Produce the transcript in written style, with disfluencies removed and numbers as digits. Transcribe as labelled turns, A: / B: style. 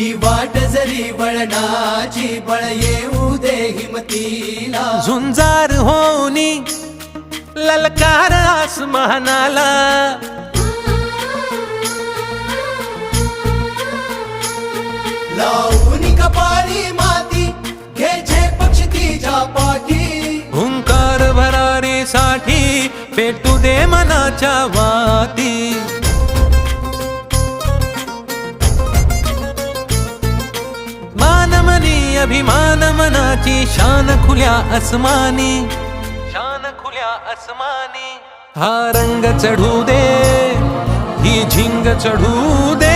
A: ही वाट जरी वळणाची बळ येऊ दे हिमतीला
B: झुंजार होनी ललकार आसमानाला
A: लावून कपाळी माती घे झेप क्षितिजा पाठी
B: हुंकार भरारीसाठी पेटू दे मनाच्या वाती मानमनी अभिमान मनाची शान खुल्या आसमानी शान खुल्या आसमानी हा रंग चढू दे ही झिंग चढू दे